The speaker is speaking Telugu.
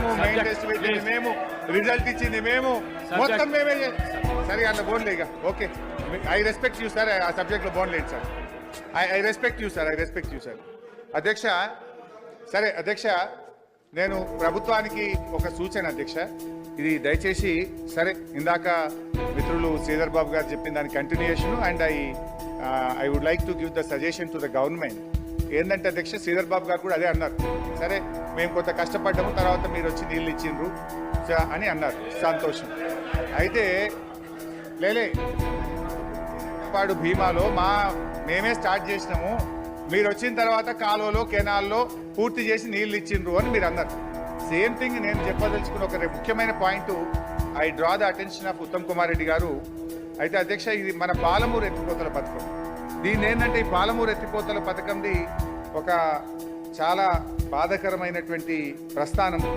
మేము, మెయిన్ టెస్ట్ పెట్టింది మేము, రిజల్ట్ ఇచ్చింది మేము, మొత్తం మేమే. సరే అట్లా బోన్లే ఇక. Okay, I respect you sir. ఆ సబ్జెక్ట్లో బోన్లేదు sir. I respect you sir. అధ్యక్ష, సరే అధ్యక్ష, నేను ప్రభుత్వానికి ఒక సూచన అధ్యక్ష. ఇది దయచేసి సరే ఇందాక మిత్రులు శ్రీధర్ బాబు గారు చెప్పిన దాని continuation, and I would like to give the suggestion to the government. ఏంటంటే అధ్యక్ష, శ్రీధర్ బాబు గారు కూడా అదే అన్నారు. సరే మేము కొంత కష్టపడ్డాము, తర్వాత మీరు వచ్చి నీళ్ళు ఇచ్చిండ్రు అని అన్నారు. సంతోషం. అయితే లేలే పాడు భీమాలో మేమే స్టార్ట్ చేసినాము, మీరు వచ్చిన తర్వాత కాలువలో కెనాల్లో పూర్తి చేసి నీళ్ళు ఇచ్చిండ్రు అని మీరు అన్నారు. సేమ్ థింగ్ నేను చెప్పదలుచుకున్న ఒక ముఖ్యమైన point. I draw the attention of Uttam Kumar Reddy గారు. అయితే అధ్యక్ష, ఇది మన పాలమూరు ఎత్తిపోతల పథకం. దీన్ని ఏంటంటే ఈ పాలమూరు ఎత్తిపోతల పథకంది ఒక చాలా బాధాకరమైనటువంటి ప్రస్థానం.